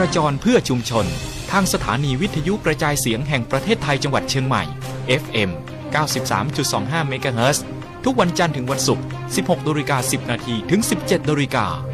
ราจรเพื่อชุมชนทางสถานีวิทยุกระจายเสียงแห่งประเทศไทยจังหวัดเชียงใหม่ FM 93.25 เมกะเฮิรตซ์ทุกวันจันทร์ถึงวันศุกร์ 16:10 น. ถึง 17:00 น.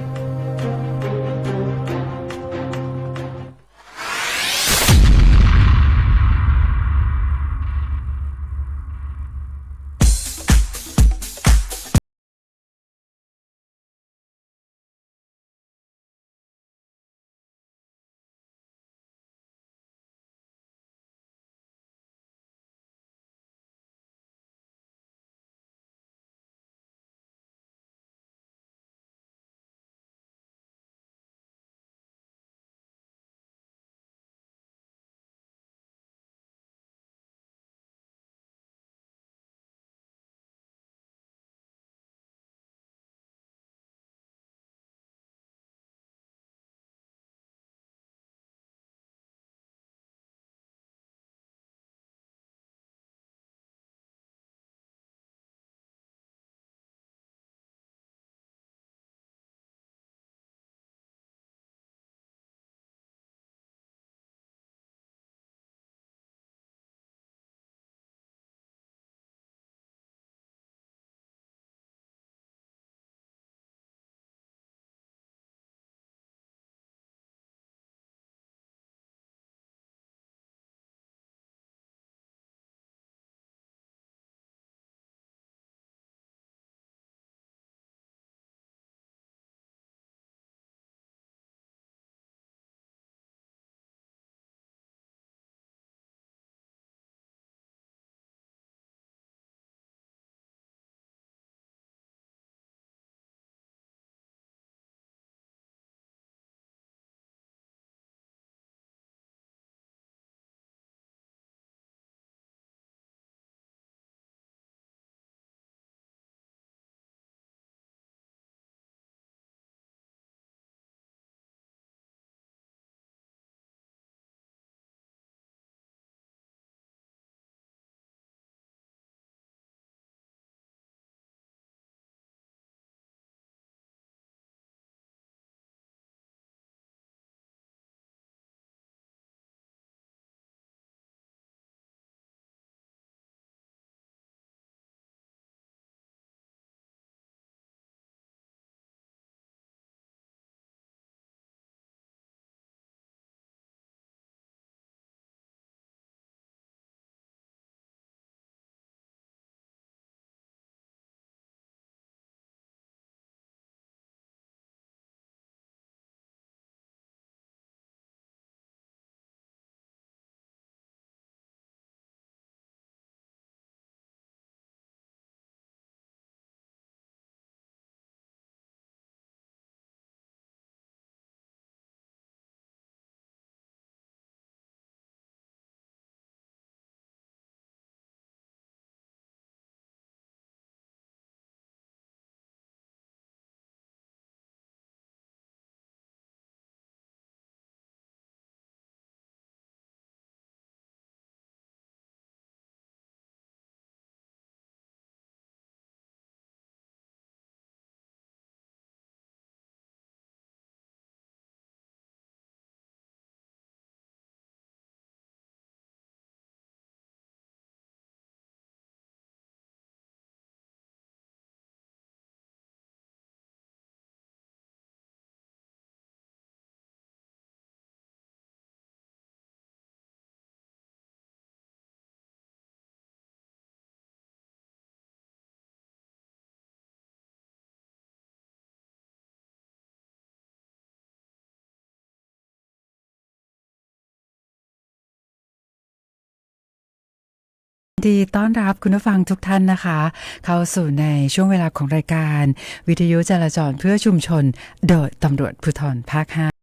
ดีต้อนรับคุณผู้ฟังทุกท่านนะคะเข้าสู่ในช่วงเวลาของรายการวิทยุจราจรเพื่อชุมชนโดยตำรวจภูธรภาค5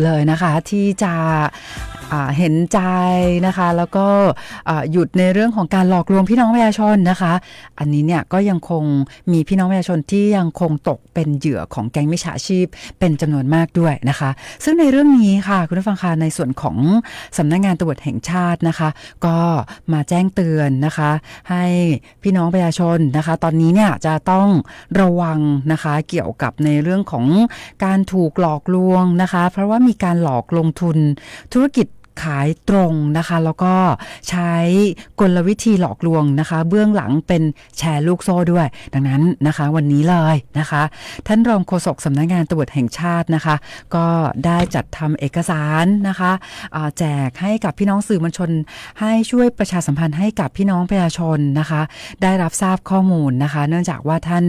เลยนะคะที่จะเห็นใจนะคะแล้วก็หยุดในเรื่องของการหลอกลวงพี่น้องประชาชนนะคะอันนี้เนี่ยก็ยังคงมีพี่น้องประชาชนที่ยังคงตกเป็นเหยื่อของแก๊งมิจฉาชีพเป็นจำนวนมากด้วยนะคะซึ่งในเรื่องนี้ค่ะคุณผู้ฟังคะในส่วนของสำนักงานตำรวจแห่งชาตินะคะก็มาแจ้งเตือนนะคะให้พี่น้องประชาชนนะคะตอนนี้เนี่ยจะต้องระวังนะคะเกี่ยวกับในเรื่องของการถูกหลอกลวงนะคะเพราะว่ามีการหลอกลงทุนธุรกิจขายตรงนะคะแล้วก็ใช้กลวิธีหลอกลวงนะคะเบื้องหลังเป็นแชร์ลูกโซ่ด้วยดังนั้นนะคะวันนี้เลยนะคะท่านรองโฆษกสำนักงานตำรวจแห่งชาตินะคะก็ได้จัดทำเอกสารนะคะแจกให้กับพี่น้องสื่อมวลชนให้ช่วยประชาสัมพันธ์ให้กับพี่น้องประชาชนนะคะได้รับทราบข้อมูลนะคะเนื่องจากว่าท่าน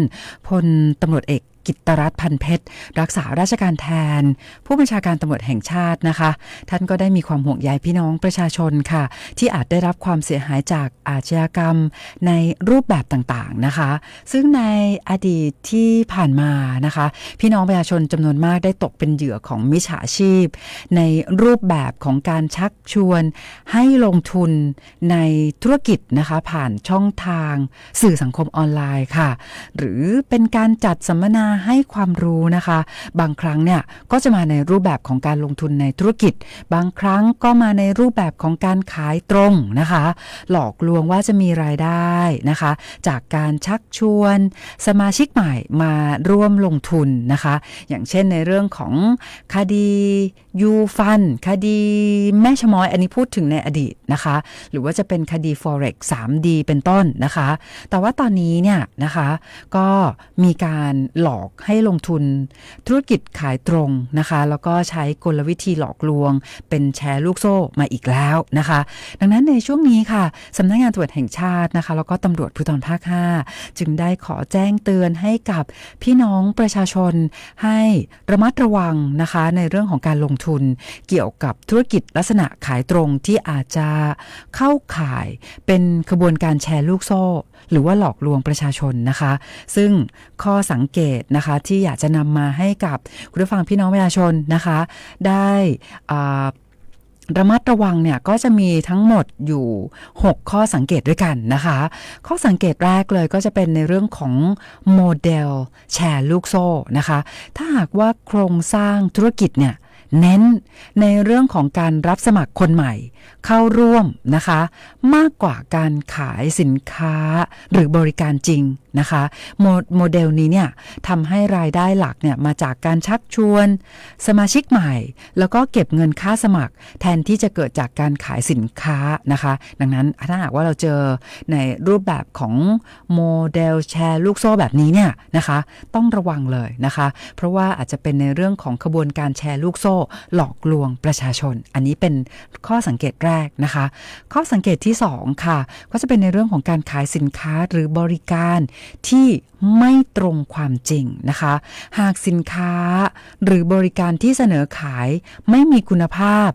พลตำรวจเอกกิตตรัตน์พันเพชรรักษาราชการแทนผู้บัญชาการตำรวจแห่งชาตินะคะท่านก็ได้มีความห่วงใยพี่น้องประชาชนค่ะที่อาจได้รับความเสียหายจากอาชญากรรมในรูปแบบต่างๆนะคะซึ่งในอดีตที่ผ่านมานะคะพี่น้องประชาชนจำนวนมากได้ตกเป็นเหยื่อของมิจฉาชีพในรูปแบบของการชักชวนให้ลงทุนในธุรกิจนะคะผ่านช่องทางสื่อสังคมออนไลน์ค่ะหรือเป็นการจัดสัมมนาให้ความรู้นะคะบางครั้งเนี่ยก็จะมาในรูปแบบของการลงทุนในธุรกิจบางครั้งก็มาในรูปแบบของการขายตรงนะคะหลอกลวงว่าจะมีรายได้นะคะจากการชักชวนสมาชิกใหม่มาร่วมลงทุนนะคะอย่างเช่นในเรื่องของคดียูฟันคดีแม่ชะม้อยอันนี้พูดถึงในอดีตนะคะหรือว่าจะเป็นคดี Forex 3D เป็นต้นนะคะแต่ว่าตอนนี้เนี่ยนะคะก็มีการหลอกให้ลงทุนธุรกิจขายตรงนะคะแล้วก็ใช้กลวิธีหลอกลวงเป็นแชร์ลูกโซ่มาอีกแล้วนะคะดังนั้นในช่วงนี้ค่ะสำนักงานตำรวจแห่งชาตินะคะแล้วก็ตำรวจภูธรภาค 5จึงได้ขอแจ้งเตือนให้กับพี่น้องประชาชนให้ระมัดระวังนะคะในเรื่องของการลงทุนเกี่ยวกับธุรกิจลักษณะขายตรงที่อาจจะเข้าข่ายเป็นขบวนการแชร์ลูกโซ่หรือว่าหลอกลวงประชาชนนะคะซึ่งข้อสังเกตนะคะที่อยากจะนำมาให้กับคุณผู้ฟังพี่น้องประชาชนนะคะได้ระมัดระวังเนี่ยก็จะมีทั้งหมดอยู่6ข้อสังเกตด้วยกันนะคะข้อสังเกตแรกเลยก็จะเป็นในเรื่องของโมเดลแชร์ลูกโซ่นะคะถ้าหากว่าโครงสร้างธุรกิจเนี่ยเน้นในเรื่องของการรับสมัครคนใหม่เข้าร่วมนะคะมากกว่าการขายสินค้าหรือบริการจริงนะคะโมเดลนี้เนี่ยทำให้รายได้หลักเนี่ยมาจากการชักชวนสมาชิกใหม่แล้วก็เก็บเงินค่าสมัครแทนที่จะเกิดจากการขายสินค้านะคะดังนั้นถ้าหากว่าเราเจอในรูปแบบของโมเดลแชร์ลูกโซ่แบบนี้เนี่ยนะคะต้องระวังเลยนะคะเพราะว่าอาจจะเป็นในเรื่องของขบวนการแชร์ลูกโซ่หลอกลวงประชาชนอันนี้เป็นข้อสังเกตแรกนะคะข้อสังเกตที่2ค่ะก็จะเป็นในเรื่องของการขายสินค้าหรือบริการที่ไม่ตรงความจริงนะคะหากสินค้าหรือบริการที่เสนอขายไม่มีคุณภาพ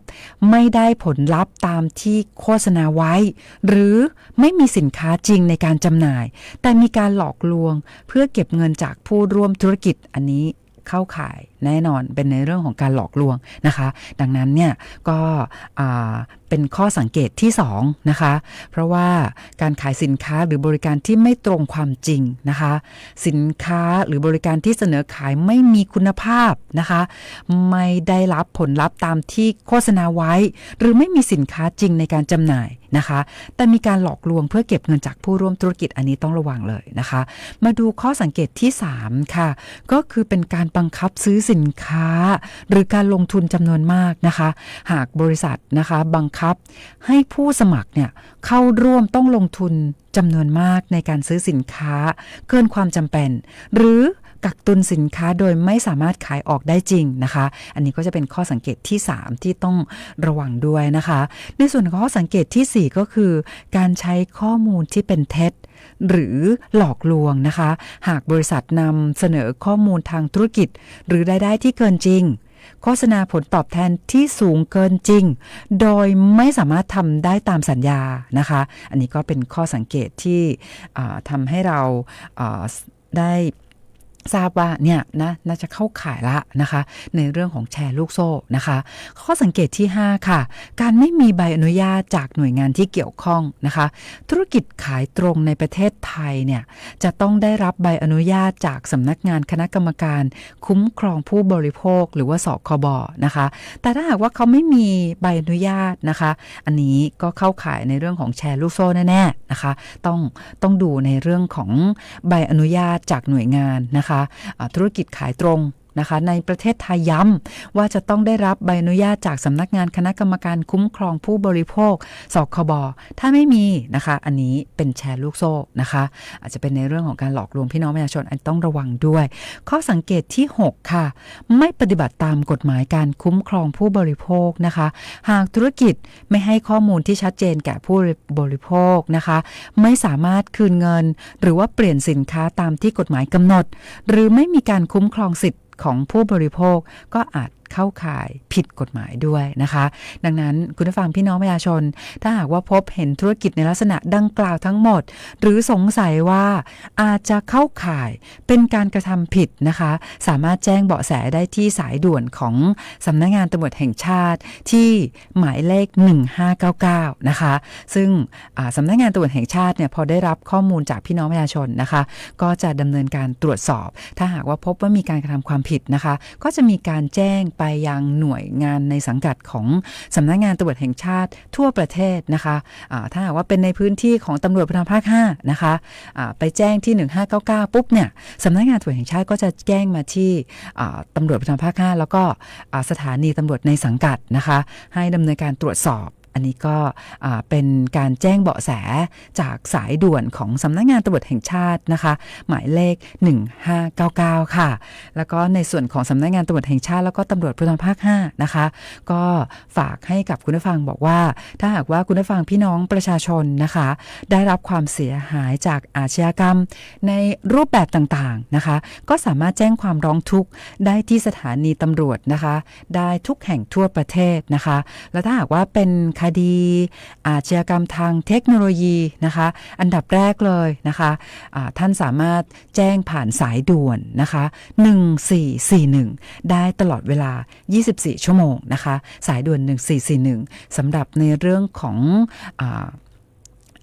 ไม่ได้ผลลัพธ์ตามที่โฆษณาไว้หรือไม่มีสินค้าจริงในการจำหน่ายแต่มีการหลอกลวงเพื่อเก็บเงินจากผู้ร่วมธุรกิจอันนี้เข้าข่ายแน่นอนเป็นในเรื่องของการหลอกลวงนะคะดังนั้นเนี่ยก็เป็นข้อสังเกตที่2นะคะเพราะว่าการขายสินค้าหรือบริการที่ไม่ตรงความจริงนะคะสินค้าหรือบริการที่เสนอขายไม่มีคุณภาพนะคะไม่ได้รับผลลัพธ์ตามที่โฆษณาไว้หรือไม่มีสินค้าจริงในการจำหน่ายนะคะแต่มีการหลอกลวงเพื่อเก็บเงินจากผู้ร่วมธุรกิจอันนี้ต้องระวังเลยนะคะมาดูข้อสังเกตที่3ค่ะก็คือเป็นการบังคับซื้อสินค้าหรือการลงทุนจำนวนมากนะคะหากบริษัทนะคะบังคับให้ผู้สมัครเนี่ยเข้าร่วมต้องลงทุนจำนวนมากในการซื้อสินค้าเกินความจำเป็นหรือกักตุนสินค้าโดยไม่สามารถขายออกได้จริงนะคะอันนี้ก็จะเป็นข้อสังเกตที่3ที่ต้องระวังด้วยนะคะในส่วนของข้อสังเกตที่4ก็คือการใช้ข้อมูลที่เป็นเท็จหรือหลอกลวงนะคะหากบริษัทนำเสนอข้อมูลทางธุรกิจหรือรายได้ที่เกินจริงโฆษณาผลตอบแทนที่สูงเกินจริงโดยไม่สามารถทำได้ตามสัญญานะคะอันนี้ก็เป็นข้อสังเกตที่ทำให้เราได้ ทราบว่าเนี่ยน่าจะเข้าข่ายละนะคะในเรื่องของแชร์ลูกโซ่นะคะข้อสังเกตที่5ค่ะการไม่มีใบอนุญาตจากหน่วยงานที่เกี่ยวข้องนะคะธุรกิจขายตรงในประเทศไทยเนี่ยจะต้องได้รับใบอนุญาตจากสำนักงานคณะกรรมการคุ้มครองผู้บริโภคหรือว่าสคบนะคะแต่ถ้าหากว่าเขาไม่มีใบอนุญาตนะคะอันนี้ก็เข้าข่ายในเรื่องของแชร์ลูกโซ่แน่ๆนะคะต้องดูในเรื่องของใบอนุญาตจากหน่วยงานนะคะธุรกิจขายตรงนะคะในประเทศไทยย้ำว่าจะต้องได้รับใบอนุญาตจากสำนักงานคณะกรรมการคุ้มครองผู้บริโภคสคบถ้าไม่มีนะคะอันนี้เป็นแชร์ลูกโซ่นะคะอาจจะเป็นในเรื่องของการหลอกลวงพี่น้องประชาชนอันต้องระวังด้วยข้อสังเกตที่6ค่ะไม่ปฏิบัติตามกฎหมายการคุ้มครองผู้บริโภคนะคะหากธุรกิจไม่ให้ข้อมูลที่ชัดเจนแก่ผู้บริโภคนะคะไม่สามารถคืนเงินหรือว่าเปลี่ยนสินค้าตามที่กฎหมายกำหนดหรือไม่มีการคุ้มครองสิทธิ์ของผู้บริโภคก็อาจเข้าข่ายผิดกฎหมายด้วยนะคะดังนั้นคุณผู้ฟังพี่น้องประชาชนถ้าหากว่าพบเห็นธุรกิจในลักษณะดังกล่าวทั้งหมดหรือสงสัยว่าอาจจะเข้าข่ายเป็นการกระทำผิดนะคะสามารถแจ้งเบาะแสได้ที่สายด่วนของสำนักงานตำรวจแห่งชาติที่หมายเลข1599นะคะซึ่งสำนักงานตำรวจแห่งชาติเนี่ยพอได้รับข้อมูลจากพี่น้องประชาชนนะคะก็จะดำเนินการตรวจสอบถ้าหากว่าพบว่ามีการกระทำความผิดนะคะก็จะมีการแจ้งไปยังหน่วยงานในสังกัดของสำนักงานตำรวจแห่งชาติทั่วประเทศนะคะถ้าหากว่าเป็นในพื้นที่ของตำรวจภูธรภาค5นะคะไปแจ้งที่1599ปุ๊บเนี่ยสำนักงานตำรวจแห่งชาติก็จะแจ้งมาที่ตำรวจภูธรภาค5แล้วก็สถานีตำรวจในสังกัดนะคะให้ดำเนินการตรวจสอบอันนี้ก็เป็นการแจ้งเบาะแสจากสายด่วนของสำนักงานตำรวจแห่งชาตินะคะหมายเลข1599ค่ะแล้วก็ในส่วนของสำนักงานตำรวจแห่งชาติแล้วก็ตำรวจภูธรภาค5นะคะก็ฝากให้กับคุณผู้ฟังบอกว่าถ้าหากว่าคุณผู้ฟังพี่น้องประชาชนนะคะได้รับความเสียหายจากอาชญากรรมในรูปแบบต่างๆนะคะก็สามารถแจ้งความร้องทุกข์ได้ที่สถานีตำรวจนะคะได้ทุกแห่งทั่วประเทศนะคะและถ้าหากว่าเป็นคดีอาชญากรรมทางเทคโนโลยีนะคะอันดับแรกเลยนะคะท่านสามารถแจ้งผ่านสายด่วนนะคะ1441ได้ตลอดเวลา24ชั่วโมงนะคะสายด่วน1441สำหรับในเรื่องของ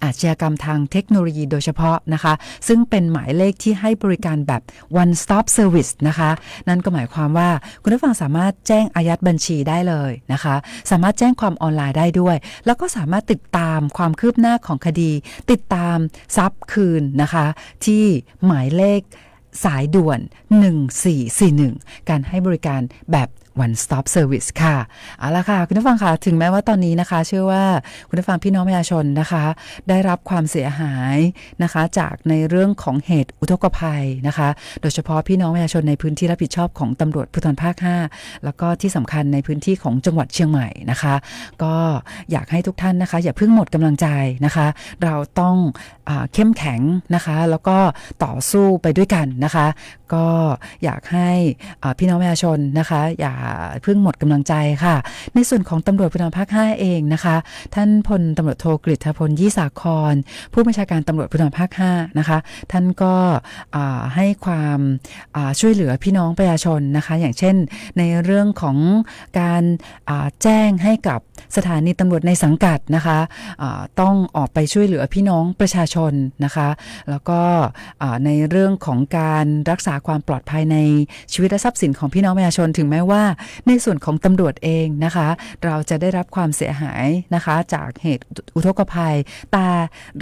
อาชญากรรมทางเทคโนโลยีโดยเฉพาะนะคะซึ่งเป็นหมายเลขที่ให้บริการแบบ one stop service นะคะนั่นก็หมายความว่าคุณผู้ฟังสามารถแจ้งอายัดบัญชีได้เลยนะคะสามารถแจ้งความออนไลน์ได้ด้วยแล้วก็สามารถติดตามความคืบหน้าของคดีติดตามทรัพย์คืนนะคะที่หมายเลขสายด่วน1441การให้บริการแบบ one stop service ค่ะเอาล่ะค่ะคุณผู้ฟังค่ะถึงแม้ว่าตอนนี้นะคะเชื่อว่าคุณผู้ฟังพี่น้องประชาชนนะคะได้รับความเสียหายนะคะจากในเรื่องของเหตุอุทกภัยนะคะโดยเฉพาะพี่น้องประชาชนในพื้นที่รับผิดชอบของตำรวจภูธรภาค5แล้วก็ที่สำคัญในพื้นที่ของจังหวัดเชียงใหม่นะคะก็อยากให้ทุกท่านนะคะอย่าเพิ่งหมดกำลังใจนะคะเราต้องเข้มแข็งนะคะแล้วก็ต่อสู้ไปด้วยกันนะคะก็อยากให้พี่น้องประชาชนนะคะอย่าเพิ่งหมดกำลังใจค่ะในส่วนของตำรวจภูธรภาค5เองนะคะท่านพลตำรวจโทกฤษณพลยี่สาครผู้บัญชาการตำรวจภูธรภาค5นะคะท่านก็ให้ความช่วยเหลือพี่น้องประชาชนนะคะอย่างเช่นในเรื่องของการแจ้งให้กับสถานีตำรวจในสังกัดนะคะต้องออกไปช่วยเหลือพี่น้องประชาชนนะคะแล้วก็ในเรื่องของการรักษาความปลอดภัยในชีวิตและทรัพย์สินของพี่น้องประชาชนถึงแม้ว่าในส่วนของตำรวจเองนะคะเราจะได้รับความเสียหายนะคะจากเหตุอุทกภัยแต่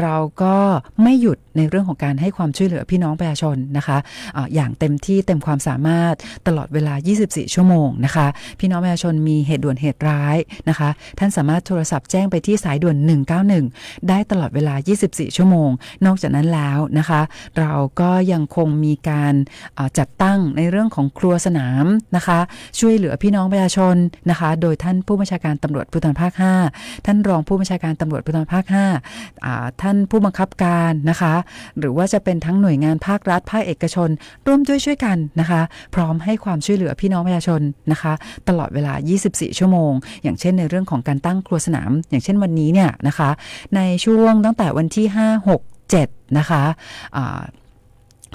เราก็ไม่หยุดในเรื่องของการให้ความช่วยเหลือพี่น้องประชาชนนะคะอย่างเต็มที่เต็มความสามารถตลอดเวลา24ชั่วโมงนะคะพี่น้องประชาชนมีเหตุด่วนเหตุร้ายนะคะท่านสามารถโทรศัพท์แจ้งไปที่สายด่วน191ได้ตลอดเวลา24ชั่วโมงนอกจากนั้นแล้วนะคะเราก็ยังคงมีการจัดตั้งในเรื่องของครัวสนามนะคะช่วยเหลือพี่น้องประชาชนนะคะโดยท่านผู้บัญชาการตำรวจภูธรภาค5ท่านรองผู้บัญชาการตำรวจภูธรภาค5ท่านผู้บังคับการนะคะหรือว่าจะเป็นทั้งหน่วยงานภาครัฐภาคเอกชนร่วมด้วยช่วยกันนะคะพร้อมให้ความช่วยเหลือพี่น้องประชาชนนะคะตลอดเวลา24ชั่วโมงอย่างเช่นในเรื่องของการตั้งครัวสนามอย่างเช่นวันนี้เนี่ยนะคะในช่วงตั้งแต่วันที่5 6 7นะคะ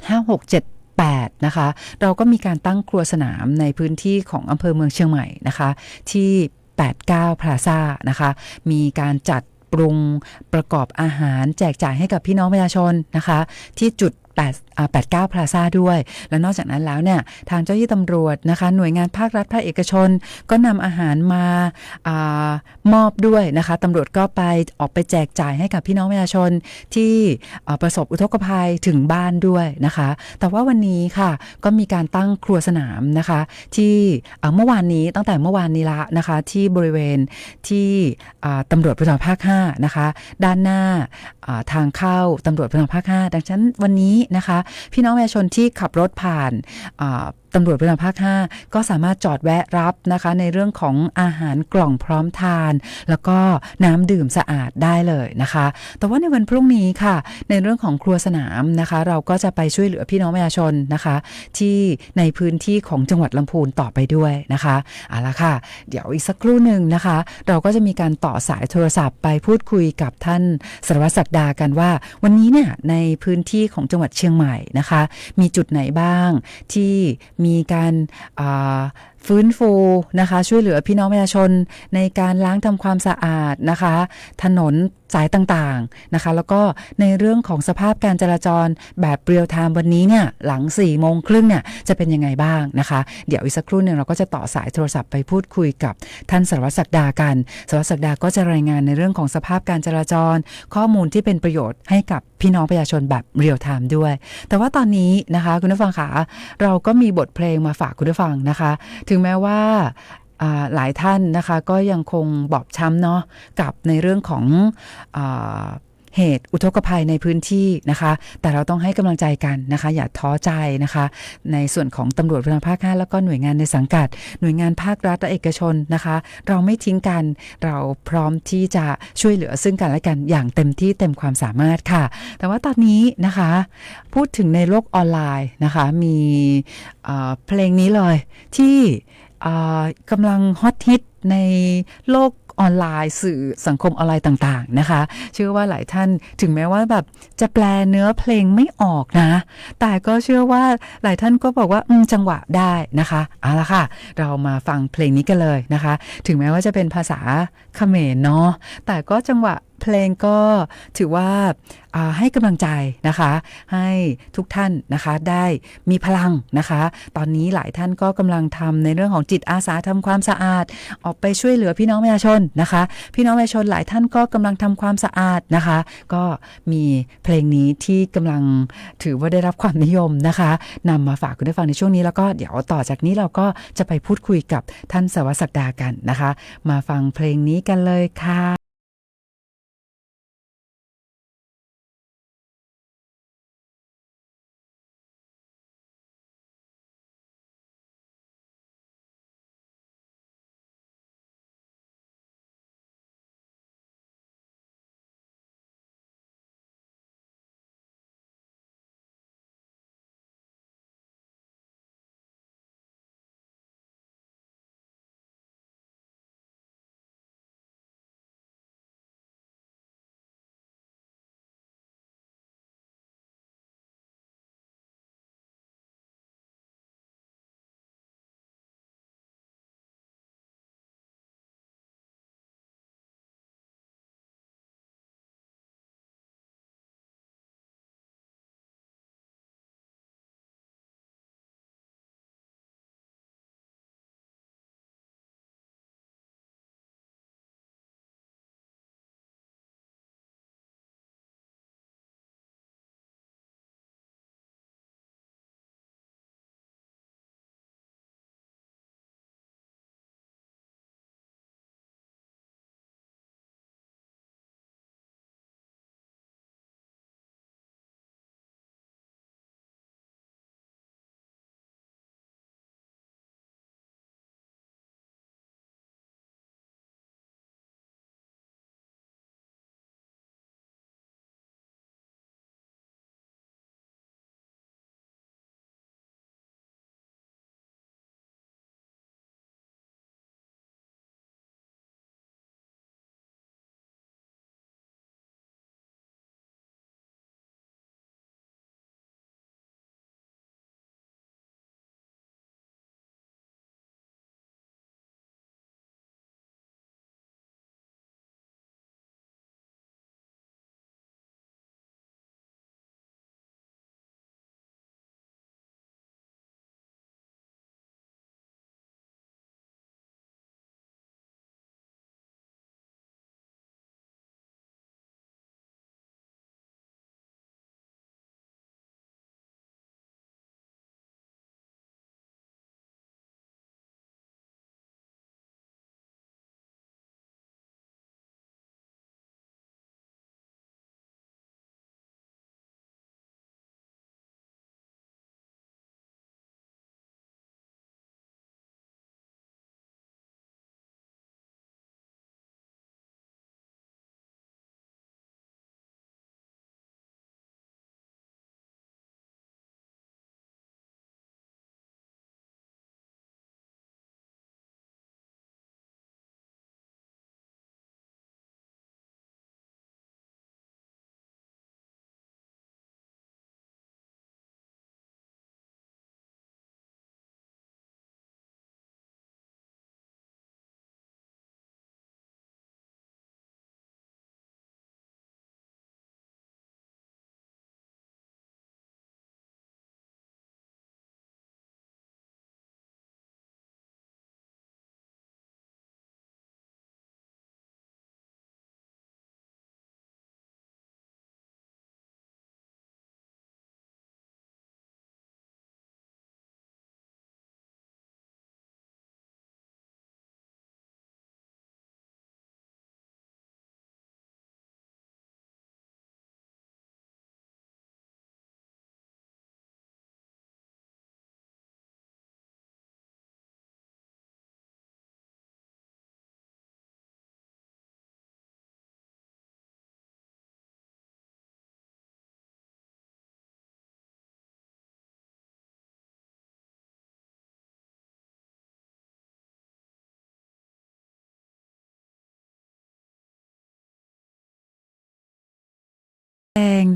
5 6 7 8 นะคะเราก็มีการตั้งครัวสนามในพื้นที่ของอำเภอเมืองเชียงใหม่นะคะที่89 Plaza นะคะมีการจัดปรุงประกอบอาหารแจกจ่ายให้กับพี่น้องประชาชนนะคะที่จุด89 Plaza ด้วยและนอกจากนั้นแล้วเนี่ยทางเจ้าหน้าที่ตำรวจนะคะหน่วยงานภาครัฐภาคเอกชนก็นำอาหารมามอบด้วยนะคะตำรวจก็ออกไปแจกจ่ายให้กับพี่น้องประชาชนที่ประสบอุทกภัยถึงบ้านด้วยนะคะแต่ว่าวันนี้ค่ะก็มีการตั้งครัวสนามนะคะที่เมื่อวานนี้ตั้งแต่เมื่อวานนี้ละนะคะที่บริเวณที่ตำรวจภูธรภาค5นะคะด้านหน้าทางเข้าตำรวจภูธรภาค5ดังนั้นวันนี้นะคะพี่น้องประชาชนที่ขับรถผ่านตำรวจภูธรภาค5ก็สามารถจอดแวะรับนะคะในเรื่องของอาหารกล่องพร้อมทานแล้วก็น้ำดื่มสะอาดได้เลยนะคะแต่ว่าในวันพรุ่งนี้ค่ะในเรื่องของครัวสนามนะคะเราก็จะไปช่วยเหลือพี่น้องประชาชนนะคะที่ในพื้นที่ของจังหวัดลำพูนต่อไปด้วยนะคะเอาละค่ะเดี๋ยวอีกสักครู่หนึ่งนะคะเราก็จะมีการต่อสายโทรศัพท์ไปพูดคุยกับท่านสารวัตรศักดากันว่าวันนี้เนี่ยในพื้นที่ของจังหวัดเชียงใหม่นะคะมีจุดไหนบ้างที่มีการฟื้นฟูนะคะช่วยเหลือพี่น้องประชาชนในการล้างทำความสะอาดนะคะถนนสายต่างๆนะคะแล้วก็ในเรื่องของสภาพการจราจรแบบเรียลไทม์วันนี้เนี่ยหลัง 4:30 เนี่ยจะเป็นยังไงบ้างนะคะเดี๋ยวอีกสักครู่นึงเราก็จะต่อสายโทรศัพท์ไปพูดคุยกับท่านสารวัตรศักดากันสารวัตรศักดาก็จะรายงานในเรื่องของสภาพการจราจรข้อมูลที่เป็นประโยชน์ให้กับพี่น้องประชาชนแบบเรียลไทม์ด้วยแต่ว่าตอนนี้นะคะคุณผู้ฟังคะเราก็มีบทเพลงมาฝากคุณผู้ฟังนะคะถึงแม้ว่าหลายท่านนะคะก็ยังคงบอบช้ำเนาะกับในเรื่องของเหตุอุทกภัยในพื้นที่นะคะแต่เราต้องให้กำลังใจกันนะคะอย่าท้อใจนะคะในส่วนของตำรวจภูธรภาค5แล้วก็หน่วยงานในสังกัดหน่วยงานภาครัฐและเอกชนนะคะเราไม่ทิ้งกันเราพร้อมที่จะช่วยเหลือซึ่งกันและกันอย่างเต็มที่เต็มความสามารถค่ะแต่ว่าตอนนี้นะคะพูดถึงในโลกออนไลน์นะคะมีเพลงนี้เลยที่กำลังฮอตฮิตในโลกออนไลน์สื่อสังคมออนไลน์ต่างๆนะคะเชื่อว่าหลายท่านถึงแม้ว่าแบบจะแปลเนื้อเพลงไม่ออกนะแต่ก็เชื่อว่าหลายท่านก็บอกว่าจังหวะได้นะคะเอาละค่ะเรามาฟังเพลงนี้กันเลยนะคะถึงแม้ว่าจะเป็นภาษาเขมรเนาะแต่ก็จังหวะเพลงก็ถือว่าให้กำลังใจนะคะให้ทุกท่านนะคะได้มีพลังนะคะตอนนี้หลายท่านก็กำลังทำในเรื่องของจิตอาสาทำความสะอาดออกไปช่วยเหลือพี่น้องประชาชนนะคะพี่น้องประชาชนหลายท่านก็กำลังทำความสะอาดนะคะก็มีเพลงนี้ที่กำลังถือว่าได้รับความนิยมนะคะนำมาฝากคุณผู้ฟังในช่วงนี้แล้วก็เดี๋ยวต่อจากนี้เราก็จะไปพูดคุยกับท่านสารวัตรศักดากันนะคะมาฟังเพลงนี้กันเลยค่ะ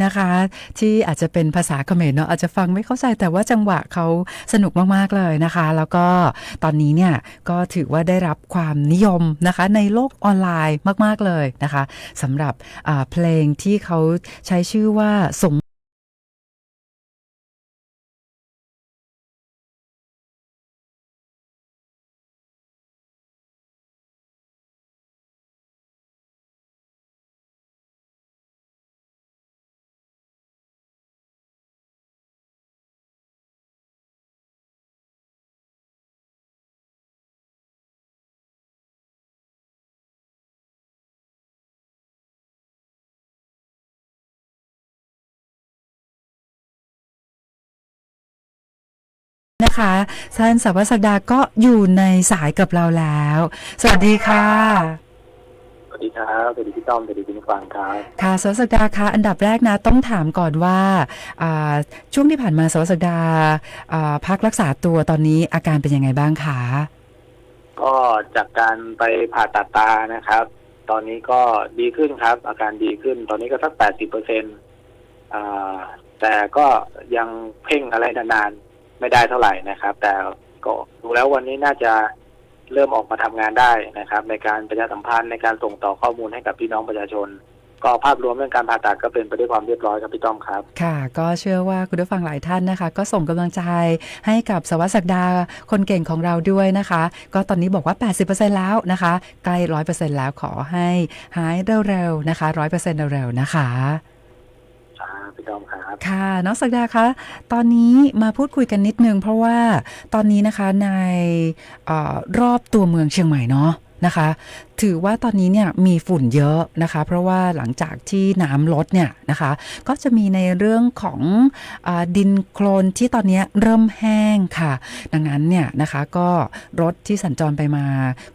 นะคะที่อาจจะเป็นภาษาเขมรเนาะอาจจะฟังไม่เข้าใจแต่ว่าจังหวะเขาสนุกมากๆเลยนะคะแล้วก็ตอนนี้เนี่ยก็ถือว่าได้รับความนิยมนะคะในโลกออนไลน์มากๆเลยนะคะสำหรับเพลงที่เขาใช้ชื่อว่าสงนะคะท่านสวัสดาก็อยู่ในสายกับเราแล้วสวัสดีค่ะสวัสดีครับสวัสดีพี่ต้อมสวัสดีคุณฟังครับค่ะสวัสดาคะอันดับแรกนะต้องถามก่อนว่าช่วงที่ผ่านมาสวัสดาพักรักษาตัวตอนนี้อาการเป็นยังไงบ้างคะก็จากการไปผ่าตัดตานะครับตอนนี้ก็ดีขึ้นครับอาการดีขึ้นตอนนี้ก็สัก80%แต่ก็ยังเพ่งอะไรนานๆไม่ได้เท่าไหร่นะครับแต่ก็ดูแล้ววันนี้น่าจะเริ่มออกมาทำงานได้นะครับในการประชาสัมพันธ์ในการส่งต่อข้อมูลให้กับพี่น้องประชาชนก็ภาพรวมเรื่องการผ่าตัดก็เป็นไปด้วยความเรียบร้อยครับพี่ต้อมครับค่ะก็เชื่อว่าคุณผู้ฟังหลายท่านนะคะก็ส่งกำลังใจให้กับสวัสดาคนเก่งของเราด้วยนะคะก็ตอนนี้บอกว่า 80% แล้วนะคะใกล้ 100% แล้วขอให้หายเร็วๆนะคะ 100% เร็วๆนะคะพี่ต้อมครับค่ะน้องศักดาคะตอนนี้มาพูดคุยกันนิดนึงเพราะว่าตอนนี้นะคะในรอบตัวเมืองเชียงใหม่เนาะนะคะถือว่าตอนนี้เนี่ยมีฝุ่นเยอะนะคะเพราะว่าหลังจากที่น้ำลดเนี่ยนะคะก็จะมีในเรื่องของดินโคลนที่ตอนนี้เริ่มแห้งค่ะดังนั้นเนี่ยนะคะก็รถที่สัญจรไปมา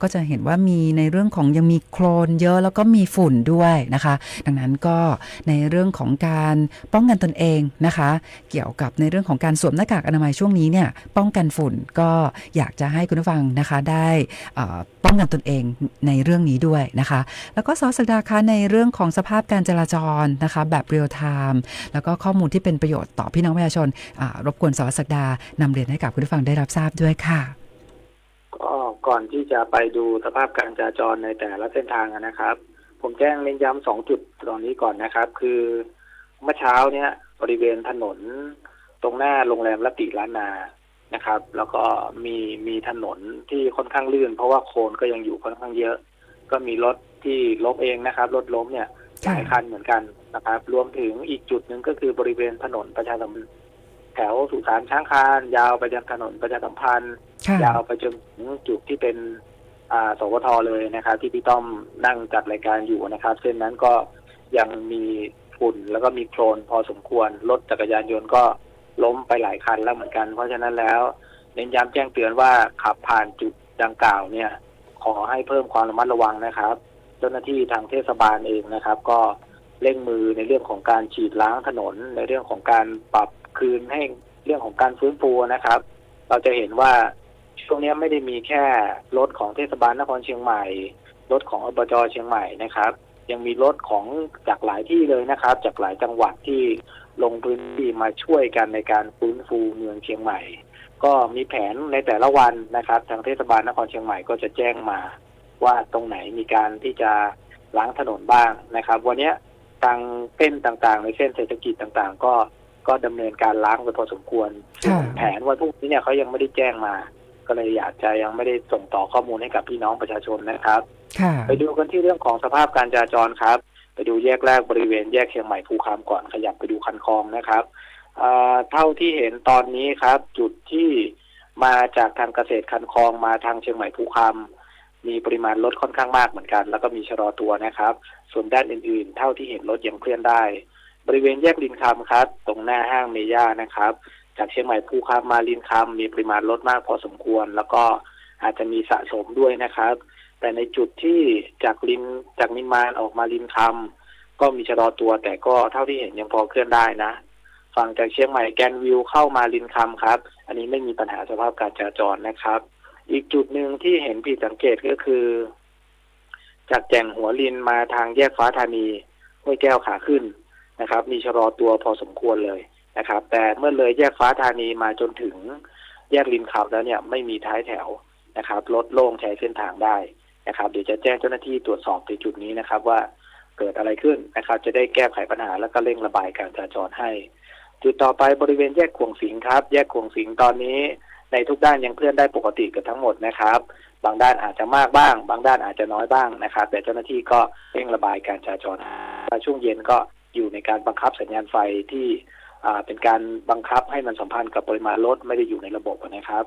ก็จะเห็นว่ามีในเรื่องของยังมีโคลนเยอะแล้วก็มีฝุ่นด้วยนะคะดังนั้นก็ในเรื่องของการป้องกันตนเองนะคะเกี่ยวกับในเรื่องของการสวมหน้ากากอนามัยช่วงนี้เนี่ยป้องกันฝุ่นก็อยากจะให้คุณผู้ฟังนะคะได้ป้องกันตนเองในเรื่องนี้ด้วยนะคะแล้วก็สศักดาคะในเรื่องของสภาพการจราจรนะคะแบบเรียลไทม์แล้วก็ข้อมูลที่เป็นประโยชน์ต่อพี่น้องประชาชนรบกวนสศักดานำเรียนให้กับคุณผู้ฟังได้รับทราบด้วยค่ะก็ก่อนที่จะไปดูสภาพการจราจรในแต่ละเส้นทางนะครับผมแจ้งเน้นย้ำ2 จุดตรงนี้ก่อนนะครับคือเมื่อเช้าเนี้ยบริเวณถนนตรงหน้าโรงแรมรัตติล้านนานะครับแล้วก็มีถนนที่ค่อนข้างลื่นเพราะว่าโคลนก็ยังอยู่ค่อนข้างเยอะก็มีรถที่ล้มเองนะครับรถล้มเนี่ยหลายคันเหมือนกันนะครับรวมถึงอีกจุดหนึ่งก็คือบริเวณถนนประชาสัมพันธ์แถวสุสานช้างคานยาวไปยังถนนประชาสัมพันธ์ยาวไปจนถึงจุดที่เป็นสวทเลยนะครับที่พี่ต้อมนั่งจัดรายการอยู่นะครับเส้นนั้นก็ยังมีฝุ่นแล้วก็มีโคลนพอสมควรรถจักรยานยนต์ก็ล้มไปหลายคันแล้วเหมือนกันเพราะฉะนั้นแล้วเน้นย้ำแจ้งเตือนว่าขับผ่านจุดดังกล่าวเนี่ยขอให้เพิ่มความระมัดระวังนะครับเจ้าหน้าที่ทางเทศบาลเองนะครับก็เร่งมือในเรื่องของการฉีดล้างถนนในเรื่องของการปรับคืนให้เรื่องของการฟื้นฟูนะครับเราจะเห็นว่าช่วงนี้ไม่ได้มีแค่รถของเทศบาลนครเชียงใหม่รถของอบจ.เชียงใหม่นะครับยังมีรถของจากหลายที่เลยนะครับจากหลายจังหวัดที่ลงพื้นที่มาช่วยกันในการฟื้นฟูเมืองเชียงใหม่ก็มีแผนในแต่ละวันนะครับทางเทศบาลนครเชียงใหม่ก็จะแจ้งมาว่าตรงไหนมีการที่จะล้างถนนบ้างนะครับวันนี้ทางเส้นต่างๆในเส้นเศรษฐกิจต่างๆก็ดำเนินการล้างไปพอสมควรแผนวันพรุ่งนี้เนี่ยเขายังไม่ได้แจ้งมาก็เลยอยากจะยังไม่ได้ส่งต่อข้อมูลให้กับพี่น้องประชาชนนะครับไปดูกันที่เรื่องของสภาพการจราจรครับไปดูแยกแรกบริเวณแยกเชียงใหม่ภูคามก่อนขยับไปดูคันคลองนะครับเท่าที่เห็นตอนนี้ครับจุดที่มาจากทางเกษตรคันคลองมาทางเชียงใหม่ภูคามมีปริมาณรถค่อนข้างมากเหมือนกันแล้วก็มีชะลอตัวนะครับส่วนด้านอื่นๆเท่าที่เห็นรถยังเคลื่อนได้บริเวณแยกลินคำครับตรงหน้าห้างเมย่านะครับจากเชียงใหม่ภูคามมาลินคำมีปริมาณรถมากพอสมควรแล้วก็อาจจะมีสะสมด้วยนะครับแต่ในจุดที่จากนิมมานออกมาลินคำก็มีชะลอตัวแต่ก็เท่าที่เห็นยังพอเคลื่อนได้นะฝั่งจากเชียงใหม่แกนวิวเข้ามาลินคำครับอันนี้ไม่มีปัญหาสภาพการจราจรนะครับอีกจุดหนึ่งที่เห็นผิดสังเกตก็คือจากแก่งหัวลินมาทางแยกฟ้าธานีห้วยแก้วขาขึ้น นะครับมีชะลอตัวพอสมควรเลยนะครับแต่เมื่อเลยแยกฟ้าธานีมาจนถึงแยกริมเขาแล้วเนี่ยไม่มีท้ายแถวนะครับรถโล่งใช้เส้นทางได้นะครับเดี๋ยวจะแจ้งเจ้าหน้าที่ตรวจสอบในจุดนี้นะครับว่าเกิดอะไรขึ้นนะครับจะได้แก้ไขปัญหาแล้วก็เร่งระบายการจราจรให้จุดต่อไปบริเวณแยกขวงสิงครับแยกขวงสิงตอนนี้ในทุกด้านยังเคลื่อนได้ปกติกันทั้งหมดนะครับบางด้านอาจจะมากบ้างบางด้านอาจจะน้อยบ้างนะครับแต่เจ้าหน้าที่ก็เร่งระบายการจราจรช่วงเย็นก็อยู่ในการบังคับสัญญาณไฟที่เป็นการบังคับให้มันสัมพันธ์กับปริมาณรถไม่ได้อยู่ในระบบนะครับ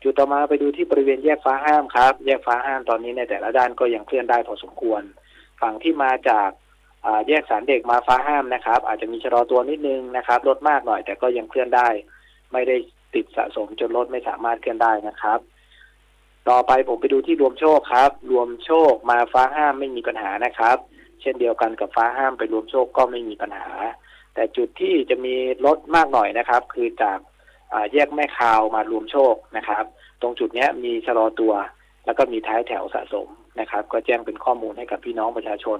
จุดต่อมาไปดูที่บริเวณแยกฟ้าห้ามครับแยกฟ้าห้ามตอนนี้ในแต่ละด้านก็ยังเคลื่อนได้พอสมควรฝั่งที่มาจากแยกสารเด็กมาฟ้าห้ามนะครับอาจจะมีชะลอตัวนิดนึงนะครับรถมากหน่อยแต่ก็ยังเคลื่อนได้ไม่ได้ติดสะสมจนรถไม่สามารถเคลื่อนได้นะครับต่อไปผมไปดูที่รวมโชคครับรวมโชคมาฟ้าห้ามไม่มีปัญหานะครับเช่นเดียวกันกับฟ้าห้ามไปรวมโชคก็ไม่มีปัญหาแต่จุดที่จะมีรถมากหน่อยนะครับคือจากแยกแม่คาวมารวมโชคนะครับตรงจุดนี้มีชะลอตัวแล้วก็มีท้ายแถวสะสมนะครับก็แจ้งเป็นข้อมูลให้กับพี่น้องประชาชน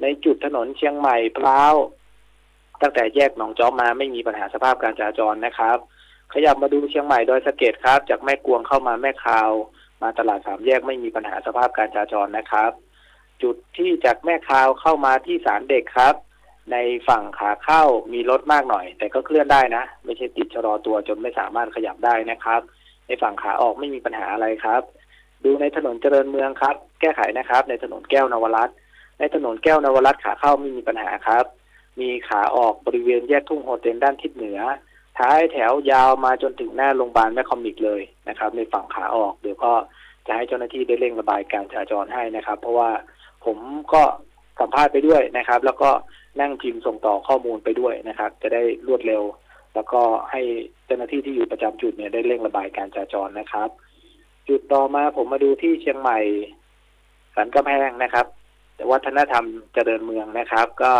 ในจุดถนนเชียงใหม่พร้าวตั้งแต่แยกหนองจอมมาไม่มีปัญหาสภาพการจราจรนะครับขยับมาดูเชียงใหม่ดอยสะเก็ดครับจากแม่กวงเข้ามาแม่คาวมาตลาดสามแยกไม่มีปัญหาสภาพการจราจรนะครับจุดที่จากแม่คาวเข้ามาที่ศาลเด็กครับในฝั่งขาเข้ามีรถมากหน่อยแต่ก็เคลื่อนได้นะไม่ใช่ติดชะลอตัวจนไม่สามารถขยับได้นะครับในฝั่งขาออกไม่มีปัญหาอะไรครับดูในถนนเจริญเมืองครับแก้ไขนะครับในถนนแก้วนวรัตน์ในถนนแก้วนวรัตน์ขาเข้าไม่มีปัญหาครับมีขาออกบริเวณแยกทุ่งโฮเทลด้านทิศเหนือท้ายแถวยาวมาจนถึงหน้าโรงพยาบาลแม่คอมิกเลยนะครับในฝั่งขาออกเดี๋ยวก็จะให้เจ้าหน้าที่ได้เร่งระบายการจราจรให้นะครับเพราะว่าผมก็สัมภาษณ์ไปด้วยนะครับแล้วก็นั่งพิมพ์ส่งต่อข้อมูลไปด้วยนะครับจะได้รวดเร็วแล้วก็ให้เจ้าหน้าที่ที่อยู่ประจำจุดเนี่ยได้เร่งระบายการจราจรนะครับจุดต่อมาผมมาดูที่เชียงใหม่สันกำแพงนะครับวัฒนธรรมเจริญเมืองนะครับก็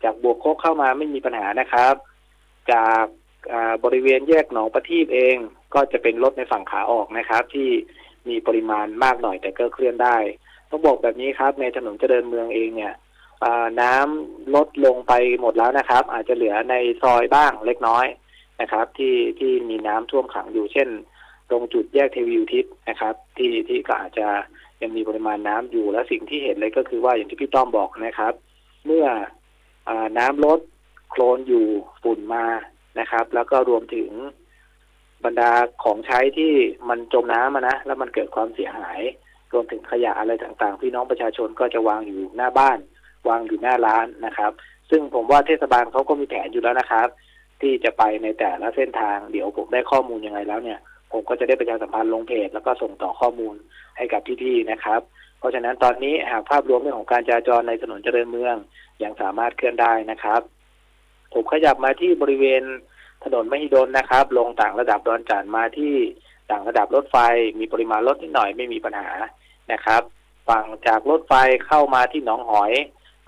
จากบวกโคกเข้ามาไม่มีปัญหานะครับจากบริเวณแยกหนองประทีปเองก็จะเป็นรถในฝั่งขาออกนะครับที่มีปริมาณมากหน่อยแต่ก็เคลื่อนได้ต้องบอกแบบนี้ครับในถนนเจริญเมืองเองเนี่ยน้ำลดลงไปหมดแล้วนะครับอาจจะเหลือในซอยบ้างเล็กน้อยนะครับที่มีน้ำท่วมขังอยู่เช่นตรงจุดแยกเทวีอุทิศนะครับที่ก็อาจจะยังมีปริมาณน้ำอยู่และสิ่งที่เห็นเลยก็คือว่าอย่างที่พี่ต้อมบอกนะครับเมื่อน้ำลดโคลนอยู่ฝุ่นมานะครับแล้วก็รวมถึงบรรดาของใช้ที่มันจมน้ำนะแล้วมันเกิดความเสียหายรวมถึงขยะอะไรต่างๆพี่น้องประชาชนก็จะวางอยู่หน้าบ้านวางอยู่หน้าร้านนะครับซึ่งผมว่าเทศบาลเขาก็มีแผนอยู่แล้วนะครับที่จะไปในแต่ละเส้นทางเดี๋ยวผมได้ข้อมูลยังไงแล้วเนี่ยผมก็จะได้ประชาสัมพันธ์ลงเพจแล้วก็ส่งต่อข้อมูลให้กับพี่ๆนะครับเพราะฉะนั้นตอนนี้หากภาพรวมเรื่องของการจราจรในถนนเจริญเมืองยังสามารถเคลื่อนได้นะครับผมขยับมาที่บริเวณถนนมหิดลนะครับลงต่างระดับดอนจานมาที่ต่างระดับรถไฟมีปริมาณรถนิดหน่อยไม่มีปัญหานะครับฝั่งจากรถไฟเข้ามาที่หนองหอย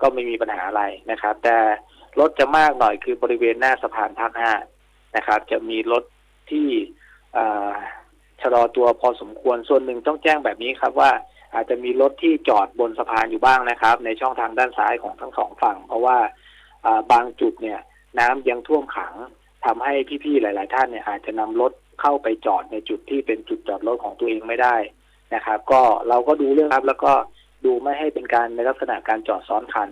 ก็ไม่มีปัญหาอะไรนะครับแต่รถจะมากหน่อยคือบริเวณหน้าสะพานภาค5นะครับจะมีรถที่ชะลอตัวพอสมควรส่วนหนึ่งต้องแจ้งแบบนี้ครับว่าอาจจะมีรถที่จอดบนสะพานอยู่บ้างนะครับในช่องทางด้านซ้ายของทั้งสองฝั่งเพราะว่าบางจุดเนี่ยน้ำยังท่วมขังทำให้พี่ๆหลายๆท่านเนี่ยอาจจะนำรถเข้าไปจอดในจุดที่เป็นจุดจอดรถของตัวเองไม่ได้นะครับก็เราก็ดูเรื่องครับแล้วก็ดูไม่ให้เป็นการในลักษณะการจอดซ้อนคัน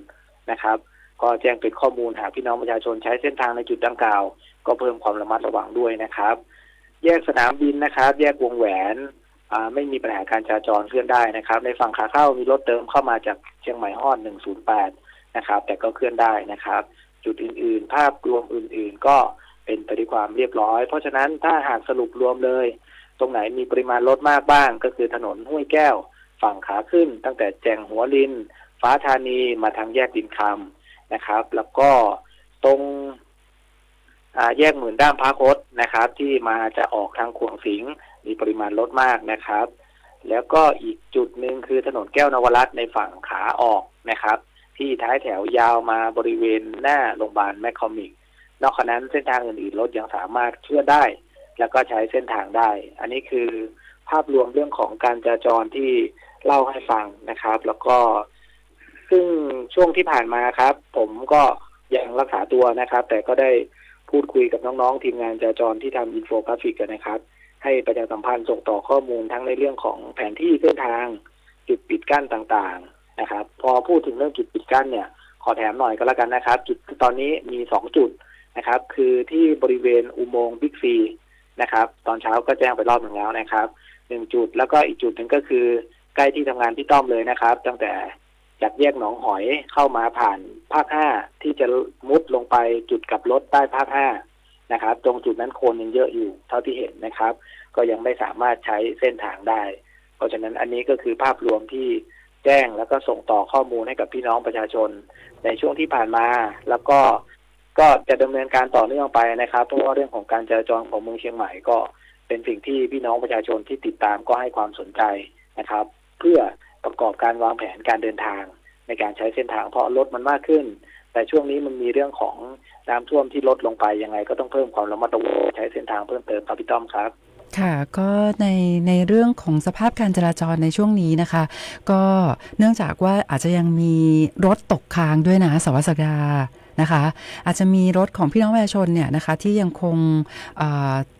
นะครับก็แจ้งเป็นข้อมูลหากพี่น้องประชาชนใช้เส้นทางในจุดดังกล่าวก็เพิ่มความระมัดระวังด้วยนะครับแยกสนามบินนะครับแยกวงแหวนไม่มีปัญหาการจราจรเคลื่อนได้นะครับในฝั่งขาเข้ามีรถเติมเข้ามาจากเชียงใหม่ฮอด108นะครับแต่ก็เคลื่อนได้นะครับจุดอื่นๆภาพรวมอื่นๆก็เป็นไปด้วยความเรียบร้อยเพราะฉะนั้นถ้าหากสรุปรวมเลยตรงไหนมีปริมาณรถมากบ้างก็คือถนนห้วยแก้วฝั่งขาขึ้นตั้งแต่แจงหัวลินฟ้าธานีมาทางแยกดินคำนะครับแล้วก็ตรงแยกหมื่นด้ามพระคดนะครับที่มาจะออกทางขวงสิงมีปริมาณรถมากนะครับแล้วก็อีกจุดหนึ่งคือถนนแก้วนวรัตน์ในฝั่งขาออกนะครับที่ท้ายแถวยาวมาบริเวณหน้าโรงพยาบาลแมคคอมิกนอกจากนั้นเส้นทางอื่นๆรถยังสามารถเคลื่อนได้แล้วก็ใช้เส้นทางได้อันนี้คือภาพรวมเรื่องของการจราจรที่เล่าให้ฟังนะครับแล้วก็ซึ่งช่วงที่ผ่านมาครับผมก็ ยังรักษาตัวนะครับ แต่ก็ได้พูดคุยกับน้องๆทีมงานจราจรที่ทำอินโฟกราฟิกกันนะครับให้ประชาสัมพันธ์ส่งต่อข้อมูลทั้งในเรื่องของแผนที่เส้นทางจุดปิดกั้นต่างๆนะครับพอพูดถึงเรื่องจุดปิดกั้นเนี่ยขอแถมหน่อยก็แล้วกันนะครับจุดตอนนี้มี2จุดนะครับคือที่บริเวณอุโมงค์บิ๊กซีนะครับตอนเช้าก็แจ้งไปรอบหนึ่งแล้วนะครับ1จุดแล้วก็อีกจุดหนึ่งก็คือใกล้ที่ทำงานพี่ต้อมเลยนะครับตั้งแต่จากแยกหนองหอยเข้ามาผ่านภาค5ที่จะมุดลงไปจุดกลับรถใต้ภาค5นะครับตรงจุดนั้นโคลนยังเยอะอยู่เท่าที่เห็นนะครับก็ยังไม่สามารถใช้เส้นทางได้เพราะฉะนั้นอันนี้ก็คือภาพรวมที่แจ้งแล้วก็ส่งต่อข้อมูลให้กับพี่น้องประชาชนในช่วงที่ผ่านมาแล้วก็จะดำเนินการต่อเนื่องไปนะครับเพราะว่าเรื่องของการจราจรของเมืองเชียงใหม่ก็เป็นสิ่งที่พี่น้องประชาชนที่ติดตามก็ให้ความสนใจนะครับเพื่อประกอบการวางแผนการเดินทางในการใช้เส้นทางเพราะรถมันมากขึ้นแต่ช่วงนี้มันมีเรื่องของน้ำท่วมที่ลดลงไปยังไงก็ต้องเพิ่มความระมัดระวังใช้เส้นทางเพิ่มเติมครับพี่ต้อมครับค่ะก็ในเรื่องของสภาพการจราจรในช่วงนี้นะคะก็เนื่องจากว่าอาจจะยังมีรถตกค้างด้วยนะสวัสดานะคะอาจจะมีรถของพี่น้องประชาชนเนี่ยนะคะที่ยังคง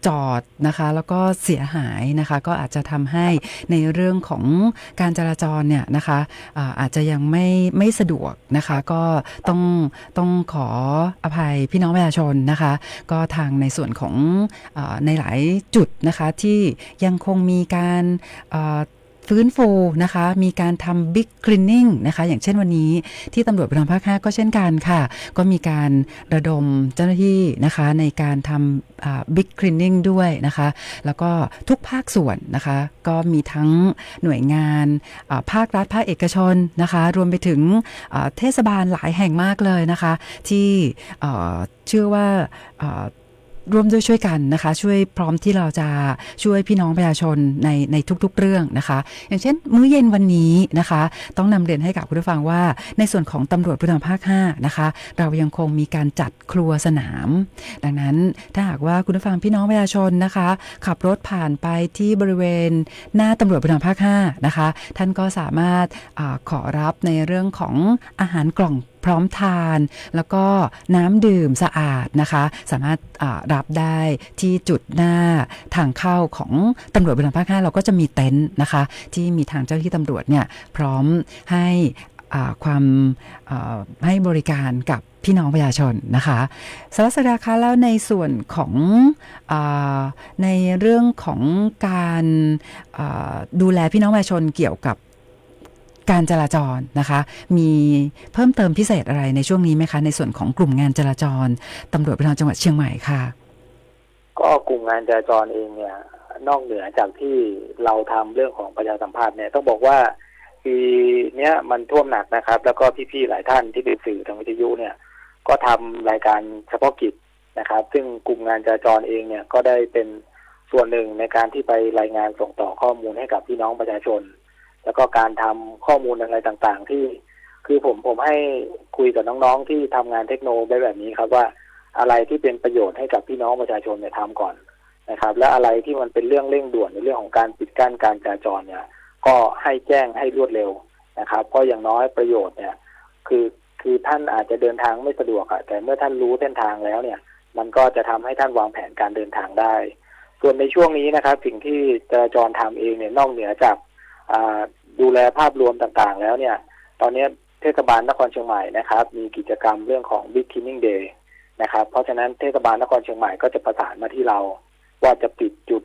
จอดนะคะแล้วก็เสียหายนะคะก็อาจจะทำให้ในเรื่องของการจราจรเนี่ยนะคะอาจจะยังไม่สะดวกนะคะก็ต้องขออภัยพี่น้องประชาชนนะคะก็ทางในส่วนของในหลายจุดนะคะที่ยังคงมีการฟื้นฟูนะคะมีการทำบิ๊กคลีนนิ่งนะคะอย่างเช่นวันนี้ที่ตำรวจภูธรภาค 5ก็เช่นกันค่ะก็มีการระดมเจ้าหน้าที่นะคะในการทำบิ๊กคลีนนิ่งด้วยนะคะแล้วก็ทุกภาคส่วนนะคะก็มีทั้งหน่วยงานภาครัฐภาคเอกชนนะคะรวมไปถึงเทศบาลหลายแห่งมากเลยนะคะที่เชื่อว่าร่วมด้วยช่วยกันนะคะช่วยพร้อมที่เราจะช่วยพี่น้องประชาชนในทุกๆเรื่องนะคะอย่างเช่นมื้อเย็นวันนี้นะคะต้องนำเรียนให้กับคุณผู้ฟังว่าในส่วนของตำรวจภูธรภาค 5นะคะเรายังคงมีการจัดครัวสนามดังนั้นถ้าหากว่าคุณผู้ฟังพี่น้องประชาชนนะคะขับรถผ่านไปที่บริเวณหน้าตำรวจภูธรภาค 5นะคะท่านก็สามารถขอรับในเรื่องของอาหารกล่องพร้อมทานแล้วก็น้ำดื่มสะอาดนะคะสามารถรับได้ที่จุดหน้าทางเข้าของตำรวจภูธรภาค 5เราก็จะมีเต็นท์นะคะที่มีทางเจ้าหน้าที่ตำรวจเนี่ยพร้อมให้ให้บริการกับพี่น้องประชาชนนะคะสารสดาคะแล้วในส่วนของในเรื่องของการดูแลพี่น้องประชาชนเกี่ยวกับการจราจรนะคะมีเพิ่มเติมพิเศษอะไรในช่วงนี้ไหมคะในส่วนของกลุ่มงานจราจรตำรวจภูธรจังหวัดเชียงใหม่ค่ะก็กลุ่มงานจราจรเองเนี่ยนอกเหนือจากที่เราทำเรื่องของประชาสัมพันธ์เนี่ยต้องบอกว่าปีนี้มันท่วมหนักนะครับแล้วก็พี่ๆหลายท่านที่เป็นสื่อทางวิทยุเนี่ยก็ทำรายการเฉพาะกิจนะครับซึ่งกลุ่มงานจราจรเองเนี่ยก็ได้เป็นส่วนหนึ่งในการที่ไปรายงานส่งต่อข้อมูลให้กับพี่น้องประชาชนแล้วก็การทำข้อมูลอะไรต่างๆที่คือผมให้คุยกับน้องๆที่ทำงานเทคโนโลยีแบบนี้ครับว่าอะไรที่เป็นประโยชน์ให้กับพี่น้องประชาชนเนี่ยทำก่อนนะครับและอะไรที่มันเป็นเรื่องเร่งด่วนในเรื่องของการปิดกั้นการจราจรเนี่ยก็ให้แจ้งให้รวดเร็วนะครับเพราะอย่างน้อยประโยชน์เนี่ยคือท่านอาจจะเดินทางไม่สะดวกแต่เมื่อท่านรู้เส้นทางแล้วเนี่ยมันก็จะทำให้ท่านวางแผนการเดินทางได้ส่วนในช่วงนี้นะครับสิ่งที่จราจรทำเองเนี่ยนอกเหนือจากดูแลภาพรวมต่างๆแล้วเนี่ยตอนนี้เทศบาลนครเชียงใหม่นะครับมีกิจกรรมเรื่องของ Big Cleaning Day นะครับเพราะฉะนั้นเทศบาลนครเชียงใหม่ก็จะประสานมาที่เราว่าจะปิดจุด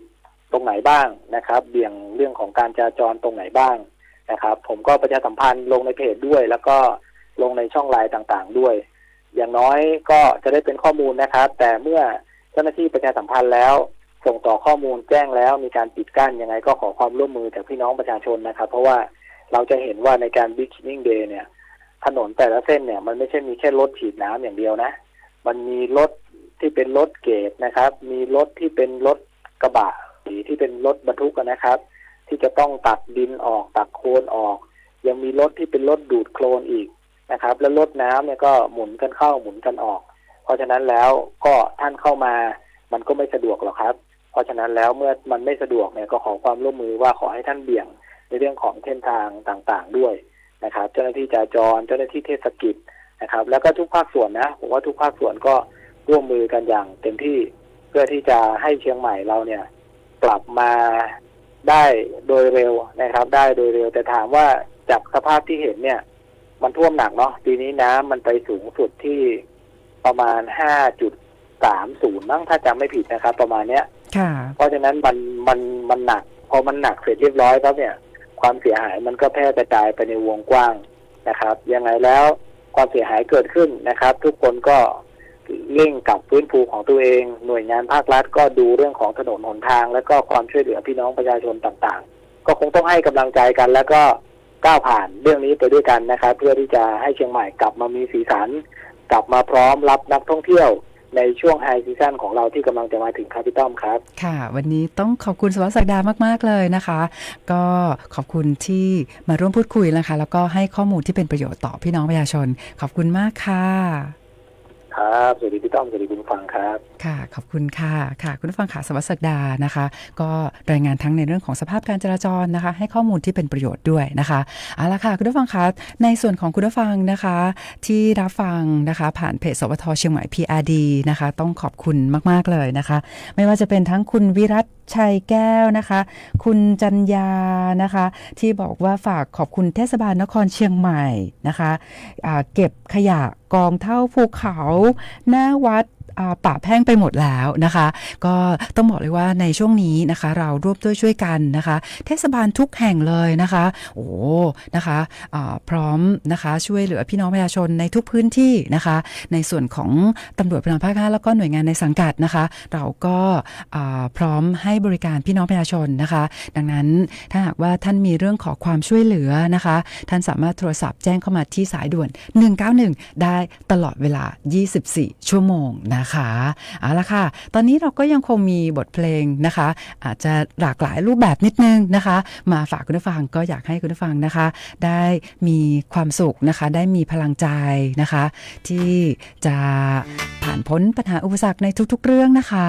ตรงไหนบ้างนะครับเบี่ยงเรื่องของการจราจรตรงไหนบ้างนะครับผมก็ประชาสัมพันธ์ลงในเพจด้วยแล้วก็ลงในช่องไลน์ต่างๆด้วยอย่างน้อยก็จะได้เป็นข้อมูลนะครับแต่เมื่อเจ้าหน้าที่ประชาสัมพันธ์แล้วส่งต่อข้อมูลแจ้งแล้วมีการปิดกั้นยังไงก็ขอความร่วมมือจากพี่น้องประชาชนนะครับเพราะว่าเราจะเห็นว่าในการ Big Cleaning Day เนี่ยถนนแต่ละเส้นเนี่ยมันไม่ใช่มีแค่รถฉีดน้ำอย่างเดียวนะมันมีรถที่เป็นรถเกตนะครับมีรถที่เป็นรถกระบะที่เป็นรถบรรทุกนะครับที่จะต้องตักดินออกตักโคลนออกยังมีรถที่เป็นรถดูดโคลนอีกนะครับแล้วรถน้ำเนี่ยก็หมุนกันเข้าหมุนกันออกเพราะฉะนั้นแล้วก็ท่านเข้ามามันก็ไม่สะดวกหรอกครับเพราะฉะนั้นแล้วเมื่อมันไม่สะดวกเนี่ยก็ขอความร่วมมือว่าขอให้ท่านเบี่ยงในเรื่องของเส้นทางต่างๆด้วยนะครับเจ้าหน้าที่จราจรเจ้าหน้าที่เทศกิจ นะครับแล้วก็ทุกภาคส่วนนะผมว่าทุกภาคส่วนก็ร่วมมือกันอย่างเต็มที่เพื่อที่จะให้เชียงใหม่เราเนี่ยกลับมาได้โดยเร็วนะครับได้โดยเร็วแต่ถามว่าจากสภาพที่เห็นเนี่ยมันท่วมหนักเนาะปีนี้น้ำมันไปสูงสุดที่ประมาณ 5.30 มั้งถ้าจำไม่ผิดนะครับประมาณเนี้ยเพราะฉะนั้นมันหนักพอมันหนักเสร็จเรียบร้อยแล้วเนี่ยความเสียหายมันก็แพร่กระจายไปในวงกว้างนะครับยังไงแล้วความเสียหายเกิดขึ้นนะครับทุกคนก็เร่งกลับฟื้นฟูของตัวเองหน่วยงานภาครัฐก็ดูเรื่องของถนนหนทางแล้วก็ความช่วยเหลือพี่น้องประชาชนต่างๆก็คงต้องให้กำลังใจกันแล้วก็ก้าวผ่านเรื่องนี้ไปด้วยกันนะครับเพื่อที่จะให้เชียงใหม่กลับมามีสีสันกลับมาพร้อมรับนักท่องเที่ยวในช่วงไฮซีซั่นของเราที่กำลังจะมาถึงครับพี่ต้อมครับค่ะวันนี้ต้องขอบคุณสวัสดิ์ศักดามากๆเลยนะคะก็ขอบคุณที่มาร่วมพูดคุยนะคะแล้วก็ให้ข้อมูลที่เป็นประโยชน์ต่อพี่น้องประชาชนขอบคุณมากค่ะครับสวัสดีพี่ต้อมสวัสดีคุณฟังครับค่ะขอบคุณค่ะค่ะคุณผู้ฟังค่ะสวัสดิ์ศักดานะคะก็รายงานทั้งในเรื่องของสภาพการจราจรนะคะให้ข้อมูลที่เป็นประโยชน์ด้วยนะคะเอาละค่ะคุณผู้ฟังคะในส่วนของคุณผู้ฟังนะคะที่รับฟังนะคะผ่านเพจสวทเชียงใหม่ PRD นะคะต้องขอบคุณมากๆเลยนะคะไม่ว่าจะเป็นทั้งคุณวิรัตชัยแก้วนะคะคุณจัญญานะคะที่บอกว่าฝากขอบคุณเทศบาลนครเชียงใหม่นะคะเก็บขยะกองเท่าภูเขาหน้าวัดป่าแพ่งไปหมดแล้วนะคะก็ต้องบอกเลยว่าในช่วงนี้นะคะเราร่วมด้วยช่วยกันนะคะเทศบาลทุกแห่งเลยนะคะโอ้นะคะพร้อมนะคะช่วยเหลือพี่น้องประชาชนในทุกพื้นที่นะคะในส่วนของตำรวจภูธรภาค 5แล้วก็หน่วยงานในสังกัดนะคะเราก็พร้อมให้บริการพี่น้องประชาชนนะคะดังนั้นถ้าหากว่าท่านมีเรื่องขอความช่วยเหลือนะคะท่านสามารถโทรศัพท์แจ้งเข้ามาที่สายด่วน191ได้ตลอดเวลา24ชั่วโมงนะคะเอาละค่ะตอนนี้เราก็ยังคงมีบทเพลงนะคะอาจจะหลากหลายรูปแบบนิดนึงนะคะมาฝากคุณผู้ฟังก็อยากให้คุณผู้ฟังนะคะได้มีความสุขนะคะได้มีพลังใจนะคะที่จะผ่านพ้นปัญหาอุปสรรคในทุกๆเรื่องนะคะ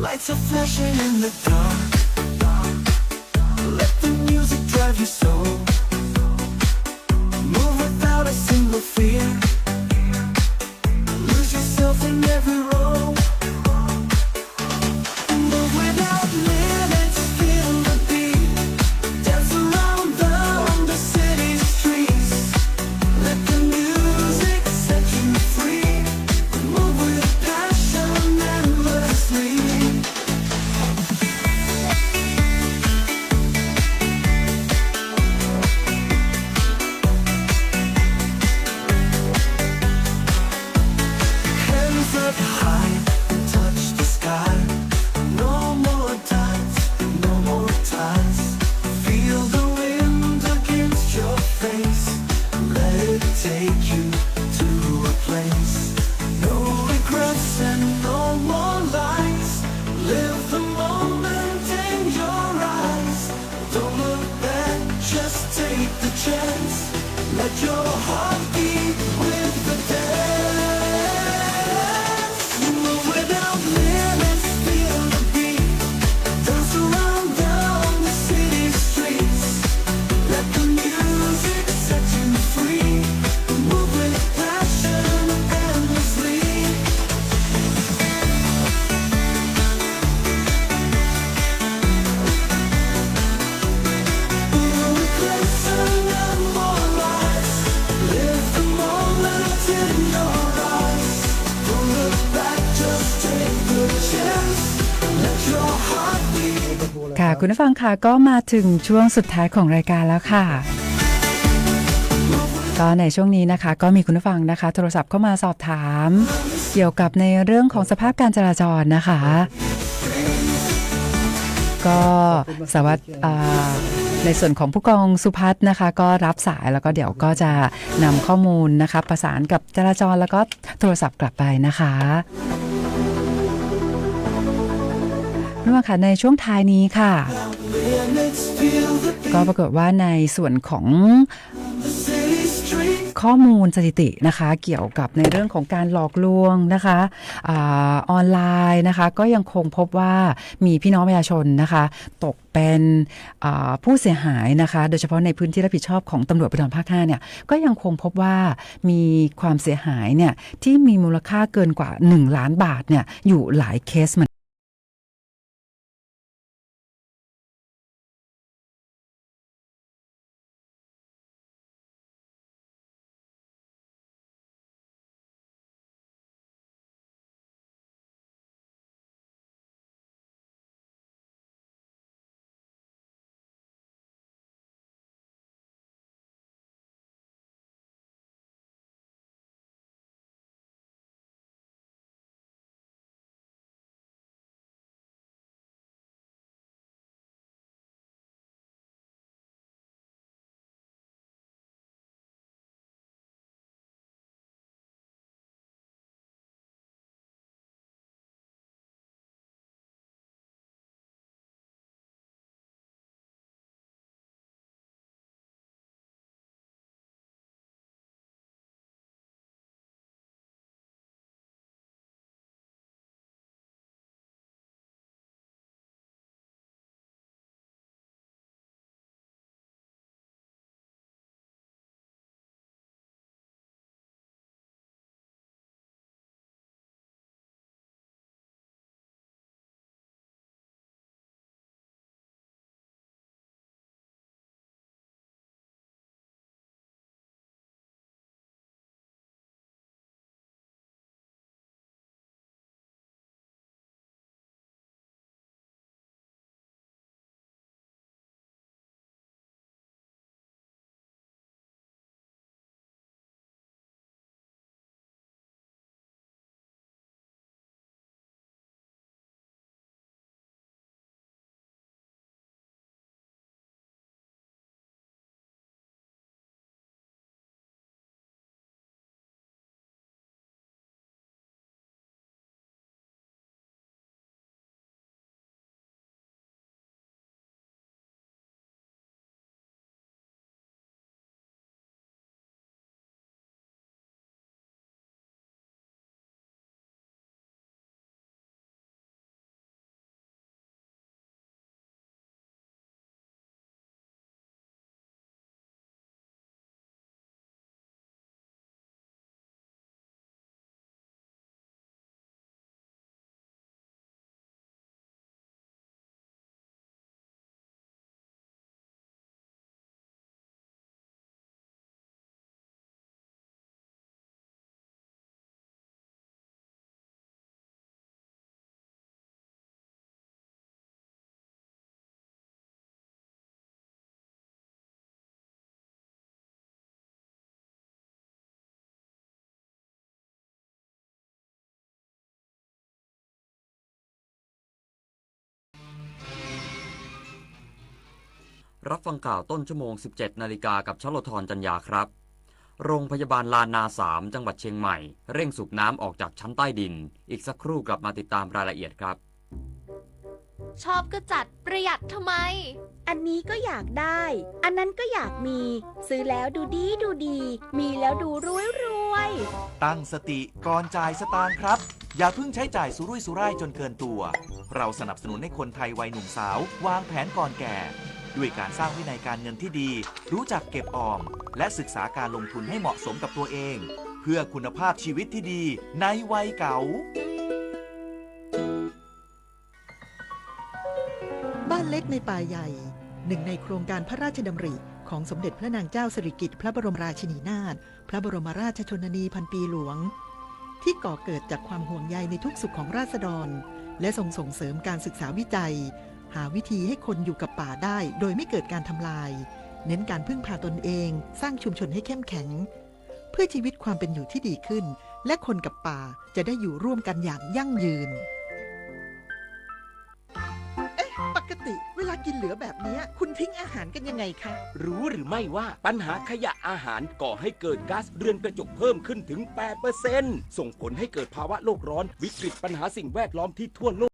Lights are flashing in the dark. Let the music drive your soul. Move without a single fear. Lose yourself in every role. Move without limits, feel the beat. Dance around the city streets. Let the music set you free. Move with passion endlessly. Let your heart beat with the dance. Move without limits, feel the beat. Dance around down the city streets. Let the music set you free. Move with passion endlessly. Move with passion and more. Live the moment in your eyes. Don't look back, just take the chance. Let your heart beat. ค่ะคุณผู้ฟังค่ะก็มาถึงช่วงสุดท้ายของรายการแล้วค่ะก็ในช่วงนี้นะคะก็มีคุณผู้ฟังนะคะโทรศัพท์เข้ามาสอบถามเกี่ยวกับในเรื่องของสภาพการจราจรนะคะ ก็สวัสดิ์ในส่วนของผู้กองสุพัฒน์นะคะก็รับสายแล้วก็เดี๋ยวก็จะนำข้อมูลนะคะประสานกับจราจรแล้วก็โทรศัพท์กลับไปนะคะนั่นแหละค่ะในช่วงท้ายนี้ค่ะ ก็ปรากฏว่าในส่วนของข้อมูลสถิตินะคะเกี่ยวกับในเรื่องของการหลอกลวงนะคะออนไลน์นะคะก็ยังคงพบว่ามีพี่น้องประชาชนนะคะตกเป็นผู้เสียหายนะคะโดยเฉพาะในพื้นที่รับผิดชอบของตำรวจภูธรภาค 5เนี่ยก็ยังคงพบว่ามีความเสียหายเนี่ยที่มีมูลค่าเกินกว่า1 ล้านบาทเนี่ยอยู่หลายเคสเหมือนรับฟังข่าวต้นชั่วโมง 17 นาฬิกากับชลธรจัญญาครับ โรงพยาบาลลานนา 3 จังหวัดเชียงใหม่ เร่งสูบน้ำออกจากชั้นใต้ดิน อีกสักครู่กลับมาติดตามรายละเอียดครับ ชอบก็จัดประหยัดทำไม อันนี้ก็อยากได้ อันนั้นก็อยากมี ซื้อแล้วดูดีดูดี มีแล้วดูรวยรวย ตั้งสติก่อนจ่ายสตางค์ครับ อย่าเพิ่งใช้จ่ายสุรุ่ยสุร่ายจนเกินตัว เราสนับสนุนให้คนไทยวัยหนุ่มสาว วางแผนก่อนแก่ ด้วยการสร้างวินัยการเงินที่ดี รู้จักเก็บออม และศึกษาการลงทุนให้เหมาะสมกับตัวเอง เพื่อคุณภาพชีวิตที่ดีในวัยเก่า บ้านเล็กในป่าใหญ่หนึ่งในโครงการพระราชดำริของสมเด็จพระนางเจ้าสิริกิติ์พระบรมราชินีนาถพระบรมราชชนนีพันปีหลวงที่ก่อเกิดจากความห่วงใยในทุกสุขของราษฎรและส่งเสริมการศึกษาวิจัยหาวิธีให้คนอยู่กับป่าได้โดยไม่เกิดการทำลายเน้นการพึ่งพาตนเองสร้างชุมชนให้เข้มแข็งเพื่อชีวิตความเป็นอยู่ที่ดีขึ้นและคนกับป่าจะได้อยู่ร่วมกันอย่างยั่งยืนปก ติเวลากินเหลือแบบเนี้ยคุณทิ้งอาหารกันยังไงคะ รู้หรือไม่ว่าปัญหาขยะอาหารก่อให้เกิดก๊าซเรือนกระจกเพิ่มขึ้นถึง 8% ส่งผลให้เกิดภาวะโลกร้อนวิกฤตปัญหาสิ่งแวดล้อมที่ทั่วโลก